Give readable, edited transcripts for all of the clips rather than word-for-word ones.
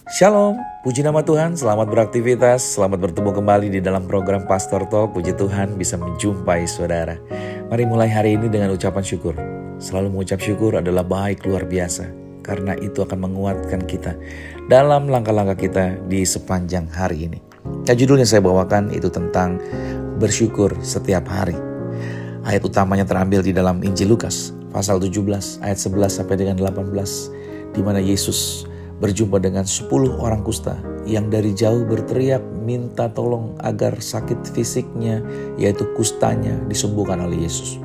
Shalom, puji nama Tuhan, selamat beraktivitas, selamat bertemu kembali di dalam program Pastor Talk. Puji Tuhan bisa menjumpai saudara. Mari mulai hari ini dengan ucapan syukur. Selalu mengucap syukur adalah baik luar biasa, karena itu akan menguatkan kita dalam langkah-langkah kita di sepanjang hari ini. Judul yang saya bawakan itu tentang bersyukur setiap hari. Ayat utamanya terambil di dalam Injil Lukas, pasal 17, ayat 11 sampai dengan 18, di mana Yesus berjumpa dengan 10 orang kusta yang dari jauh berteriak minta tolong agar sakit fisiknya, yaitu kustanya, disembuhkan oleh Yesus.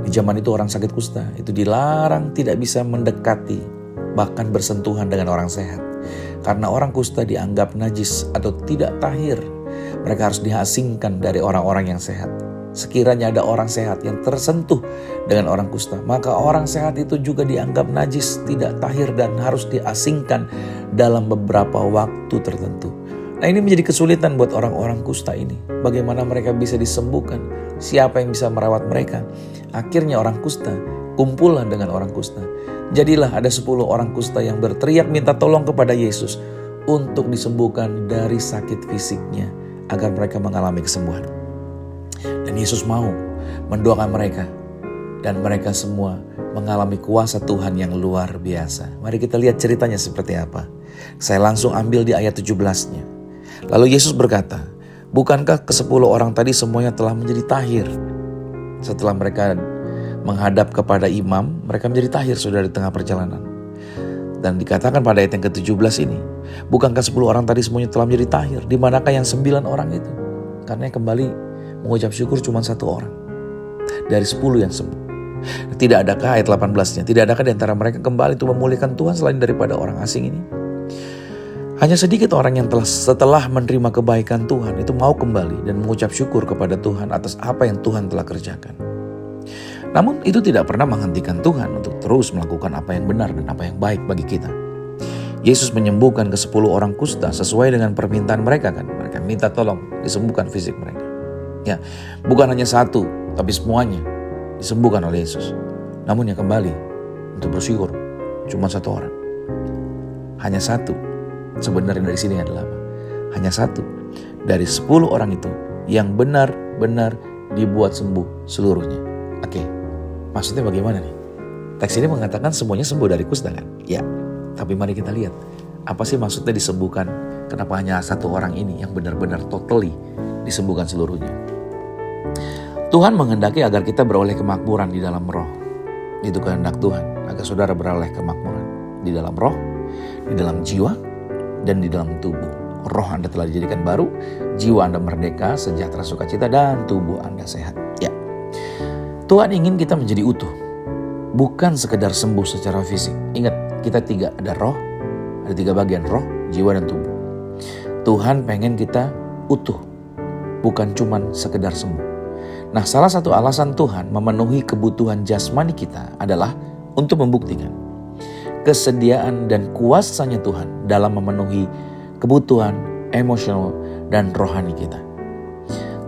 Di zaman itu orang sakit kusta itu dilarang tidak bisa mendekati, bahkan bersentuhan dengan orang sehat. Karena orang kusta dianggap najis atau tidak tahir, mereka harus diasingkan dari orang-orang yang sehat. Sekiranya ada orang sehat yang tersentuh dengan orang kusta, maka orang sehat itu juga dianggap najis, tidak tahir, dan harus diasingkan dalam beberapa waktu tertentu. Nah, ini menjadi kesulitan buat orang-orang kusta ini. Bagaimana mereka bisa disembuhkan? Siapa yang bisa merawat mereka? Akhirnya orang kusta kumpullah dengan orang kusta. Jadilah ada 10 orang kusta yang berteriak minta tolong kepada Yesus untuk disembuhkan dari sakit fisiknya agar mereka mengalami kesembuhan. Dan Yesus mau mendoakan mereka, dan mereka semua mengalami kuasa Tuhan yang luar biasa. Mari kita lihat ceritanya seperti apa. Saya langsung ambil di ayat 17-nya. Lalu Yesus berkata, bukankah ke-10 orang tadi semuanya telah menjadi tahir? Setelah mereka menghadap kepada imam, mereka menjadi tahir sudah di tengah perjalanan. Dan dikatakan pada ayat yang ke-17 ini, bukankah 10 orang tadi semuanya telah menjadi tahir? Di manakah yang 9 orang itu? Karena kembali mengucap syukur cuma 1 orang dari 10 yang sembuh. Tidak adakah ayat 18-nya, tidak adakah di antara mereka kembali untuk memulihkan Tuhan selain daripada orang asing ini? Hanya sedikit orang yang setelah menerima kebaikan Tuhan itu mau kembali dan mengucap syukur kepada Tuhan atas apa yang Tuhan telah kerjakan. Namun itu tidak pernah menghentikan Tuhan untuk terus melakukan apa yang benar dan apa yang baik bagi kita. Yesus menyembuhkan ke-10 orang kusta sesuai dengan permintaan mereka kan. Mereka minta tolong disembuhkan fisik mereka. Ya, bukan hanya 1, tapi semuanya disembuhkan oleh Yesus. Namun yang kembali untuk bersyukur cuma 1 orang. Hanya 1. Sebenarnya dari sini adalah apa? Hanya 1 dari 10 orang itu yang benar-benar dibuat sembuh seluruhnya. Oke, maksudnya bagaimana nih? Teks ini mengatakan semuanya sembuh dari kusta kan? Ya, tapi mari kita lihat. Apa sih maksudnya disembuhkan? Kenapa hanya 1 orang ini yang benar-benar totally disembuhkan seluruhnya? Tuhan menghendaki agar kita beroleh kemakmuran di dalam roh. Itu kehendak Tuhan, agar saudara beroleh kemakmuran di dalam roh, di dalam jiwa, dan di dalam tubuh. Roh Anda telah dijadikan baru, jiwa Anda merdeka, sejahtera, sukacita, dan tubuh Anda sehat. Ya, Tuhan ingin kita menjadi utuh, bukan sekedar sembuh secara fisik. Ingat, kita 3, ada roh, ada 3 bagian, roh, jiwa, dan tubuh. Tuhan pengen kita utuh, bukan cuman sekedar sembuh. Nah, salah satu alasan Tuhan memenuhi kebutuhan jasmani kita adalah untuk membuktikan kesediaan dan kuasanya Tuhan dalam memenuhi kebutuhan emosional dan rohani kita.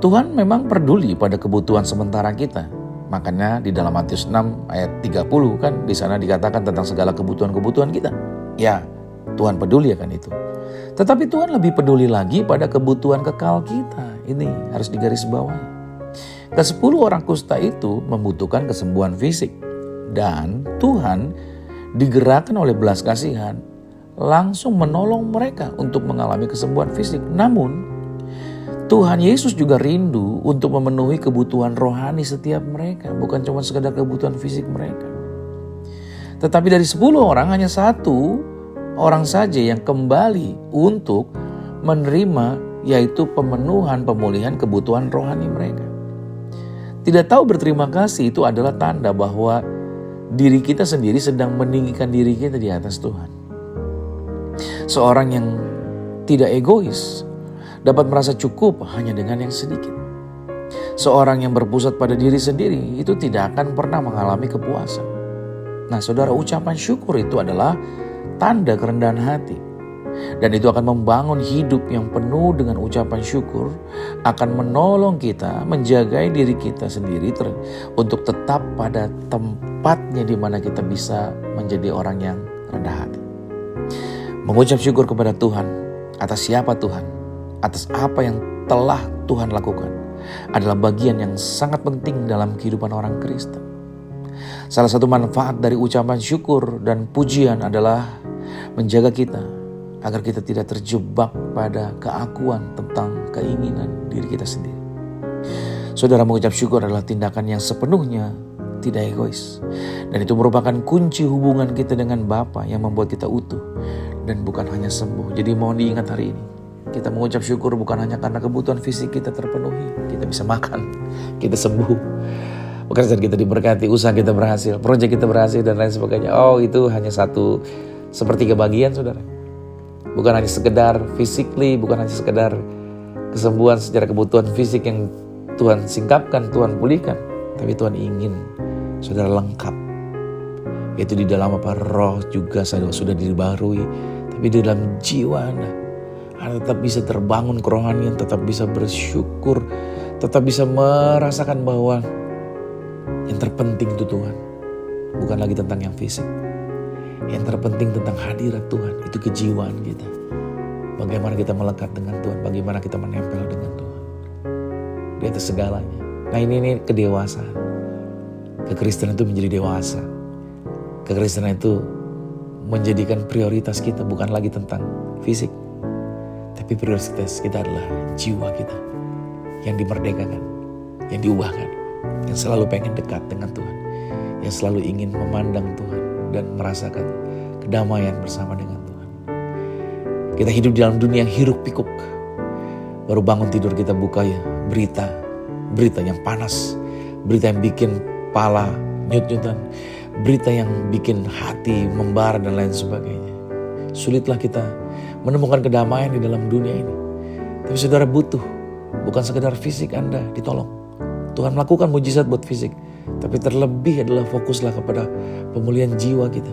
Tuhan memang peduli pada kebutuhan sementara kita. Makanya di dalam Matius 6 ayat 30 kan di sana dikatakan tentang segala kebutuhan-kebutuhan kita. Ya, Tuhan peduli akan itu. Tetapi Tuhan lebih peduli lagi pada kebutuhan kekal kita. Ini harus digarisbawahi. Ke-10 orang kusta itu membutuhkan kesembuhan fisik. Dan Tuhan digerakkan oleh belas kasihan langsung menolong mereka untuk mengalami kesembuhan fisik. Namun Tuhan Yesus juga rindu untuk memenuhi kebutuhan rohani setiap mereka. Bukan cuma sekedar kebutuhan fisik mereka. Tetapi dari 10 orang hanya 1 orang saja yang kembali untuk menerima, yaitu pemulihan kebutuhan rohani mereka. Tidak tahu berterima kasih itu adalah tanda bahwa diri kita sendiri sedang meninggikan diri kita di atas Tuhan. Seorang yang tidak egois dapat merasa cukup hanya dengan yang sedikit. Seorang yang berpusat pada diri sendiri itu tidak akan pernah mengalami kepuasan. Nah, saudara, ucapan syukur itu adalah tanda kerendahan hati. Dan itu akan membangun hidup yang penuh dengan ucapan syukur, akan menolong kita menjaga diri kita sendiri untuk tetap pada tempatnya di mana kita bisa menjadi orang yang rendah hati. Mengucap syukur kepada Tuhan atas siapa Tuhan, atas apa yang telah Tuhan lakukan adalah bagian yang sangat penting dalam kehidupan orang Kristen. Salah satu manfaat dari ucapan syukur dan pujian adalah menjaga kita agar kita tidak terjebak pada keakuan tentang keinginan diri kita sendiri. Saudara, mengucap syukur adalah tindakan yang sepenuhnya tidak egois. Dan itu merupakan kunci hubungan kita dengan Bapa yang membuat kita utuh dan bukan hanya sembuh. Jadi mohon diingat hari ini, kita mengucap syukur bukan hanya karena kebutuhan fisik kita terpenuhi, kita bisa makan, kita sembuh, pekerjaan kita diberkati, usaha kita berhasil, proyek kita berhasil dan lain sebagainya. Oh, itu hanya satu sepertiga bagian, saudara. Bukan hanya sekedar physically, bukan hanya sekedar kesembuhan secara kebutuhan fisik yang Tuhan singkapkan, Tuhan pulihkan, tapi Tuhan ingin saudara lengkap. Yaitu di dalam roh juga sudah dibarui, tapi di dalam jiwa Anda tetap bisa terbangun kerohanian, tetap bisa bersyukur, tetap bisa merasakan bahwa yang terpenting itu Tuhan. Bukan lagi tentang yang fisik. Yang terpenting tentang hadirat Tuhan, itu kejiwaan kita. Bagaimana kita melekat dengan Tuhan, bagaimana kita menempel dengan Tuhan. Di atas segalanya. Nah ini kedewasaan. Kekristenan itu menjadi dewasa. Kekristenan itu menjadikan prioritas kita bukan lagi tentang fisik. Tapi prioritas kita adalah jiwa kita yang dimerdekakan, yang diubahkan, yang selalu pengen dekat dengan Tuhan, yang selalu ingin memandang Tuhan dan merasakan kedamaian bersama dengan Tuhan. Kita hidup di dalam dunia yang hiruk pikuk. Baru bangun tidur kita buka ya berita yang panas, berita yang bikin kepala nyut-nyutan, berita yang bikin hati membara dan lain sebagainya. Sulitlah kita menemukan kedamaian di dalam dunia ini. Tapi saudara butuh, bukan sekedar fisik Anda ditolong. Tuhan melakukan mujizat buat fisik, tapi terlebih adalah fokuslah kepada pemulihan jiwa kita.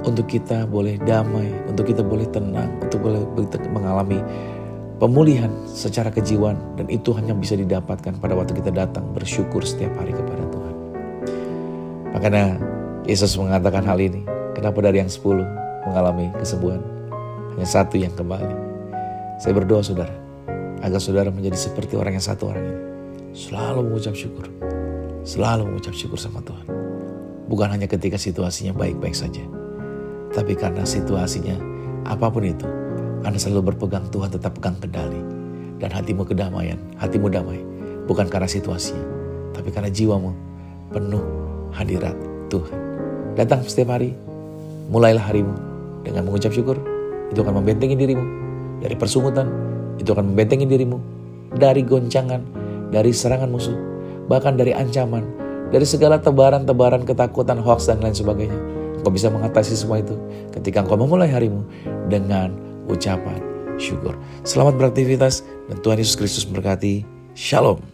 Untuk kita boleh damai, untuk kita boleh tenang, untuk boleh mengalami pemulihan secara kejiwaan. Dan itu hanya bisa didapatkan pada waktu kita datang bersyukur setiap hari kepada Tuhan. Makanya Yesus mengatakan hal ini. Kenapa dari yang 10 mengalami kesembuhan, hanya 1 yang kembali? Saya berdoa saudara, agar saudara menjadi seperti orang yang 1 orang ini. Selalu mengucap syukur. Selalu mengucap syukur sama Tuhan. Bukan hanya ketika situasinya baik-baik saja. Tapi karena situasinya apapun itu, Anda selalu berpegang Tuhan, tetap pegang kendali. Dan hatimu kedamaian, hatimu damai. Bukan karena situasinya, tapi karena jiwamu penuh hadirat Tuhan. Datang setiap hari, mulailah harimu dengan mengucap syukur. Itu akan membentengi dirimu dari persungutan. Itu akan membentengi dirimu dari goncangan, dari serangan musuh, bahkan dari ancaman, dari segala tebaran-tebaran ketakutan, hoaks dan lain sebagainya. Engkau bisa mengatasi semua itu ketika engkau memulai harimu dengan ucapan syukur. Selamat beraktivitas dan Tuhan Yesus Kristus berkati. Shalom.